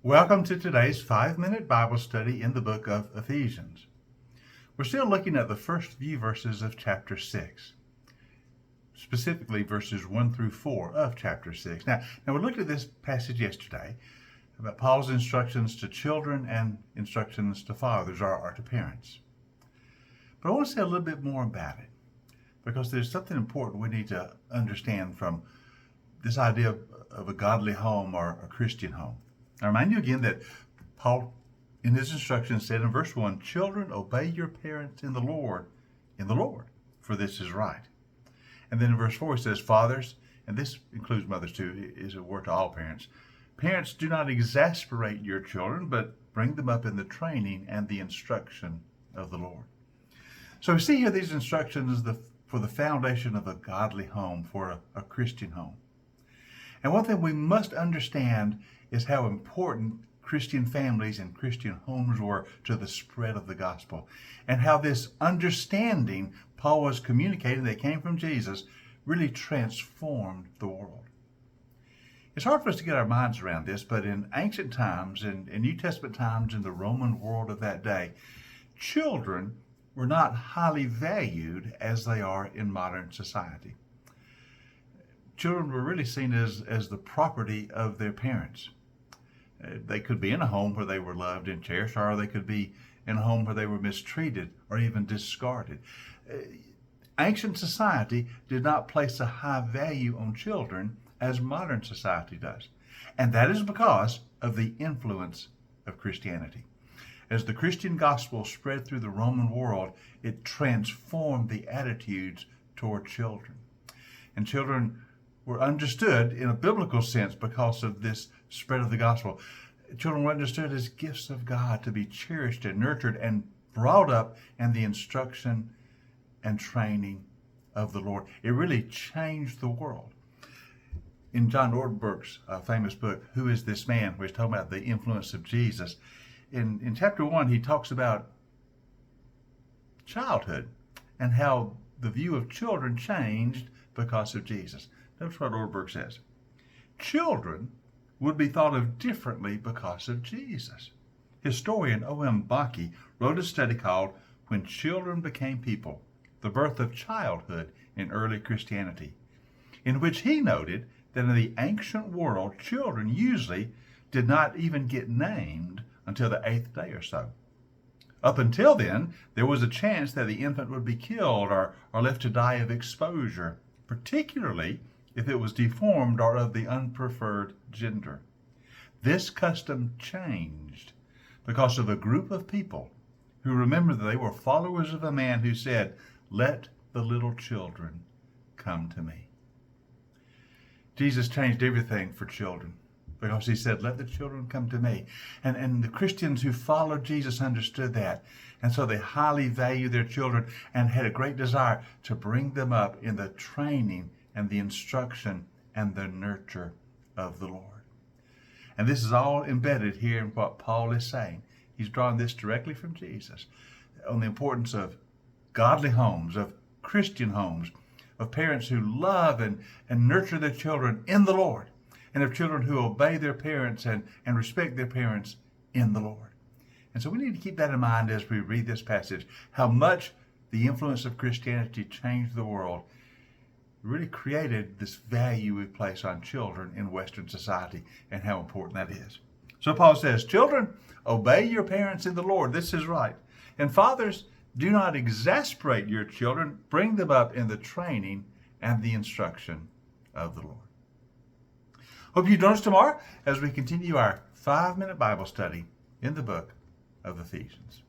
Welcome to today's 5-minute Bible study in the book of Ephesians. We're still looking at the first few verses of chapter 6, specifically verses 1 through 4 of chapter 6. Now we looked at this passage yesterday about Paul's instructions to children and instructions to fathers or to parents. But I want to say a little bit more about it because there's something important we need to understand from this idea of a godly home or a Christian home. I remind you again that Paul, in his instructions, said in verse 1, "Children, obey your parents in the Lord, for this is right." And then in verse 4, he says, "Fathers," and this includes mothers too, is a word to all parents, "Parents, do not exasperate your children, but bring them up in the training and the instruction of the Lord." So we see here these instructions for the foundation of a godly home, for a Christian home. And one thing we must understand is how important Christian families and Christian homes were to the spread of the gospel, and how this understanding Paul was communicating that came from Jesus really transformed the world. It's hard for us to get our minds around this, but in ancient times, in New Testament times, in the Roman world of that day, children were not highly valued as they are in modern society. Children were really seen as the property of their parents. They could be in a home where they were loved and cherished, or they could be in a home where they were mistreated or even discarded. Ancient society did not place a high value on children as modern society does. And that is because of the influence of Christianity. As the Christian gospel spread through the Roman world, it transformed the attitudes toward children. And children were understood in a biblical sense because of this spread of the gospel. Children were understood as gifts of God to be cherished and nurtured and brought up in the instruction and training of the Lord. It really changed the world. In John Ortberg's famous book, Who is This Man?, where he's talking about the influence of Jesus, in chapter 1, he talks about childhood and how the view of children changed because of Jesus. That's what Ortberg says. Children would be thought of differently because of Jesus. Historian O.M. Bakke wrote a study called When Children Became People, The Birth of Childhood in Early Christianity, in which he noted that in the ancient world, children usually did not even get named until the 8th day or so. Up until then, there was a chance that the infant would be killed or left to die of exposure, particularly if it was deformed or of the unpreferred gender. This custom changed because of a group of people who remembered that they were followers of a man who said, "Let the little children come to me." Jesus changed everything for children because he said, "Let the children come to me." And the Christians who followed Jesus understood that. And so they highly valued their children and had a great desire to bring them up in the training and the instruction and the nurture of the Lord. And this is all embedded here in what Paul is saying. He's drawing this directly from Jesus on the importance of godly homes, of Christian homes, of parents who love and nurture their children in the Lord, and of children who obey their parents and respect their parents in the Lord. And so we need to keep that in mind as we read this passage, how much the influence of Christianity changed the world, really created this value we place on children in Western society and how important that is. So Paul says, "Children, obey your parents in the Lord. This is right. And fathers, do not exasperate your children. Bring them up in the training and the instruction of the Lord." Hope you join us tomorrow as we continue our 5-minute Bible study in the book of Ephesians.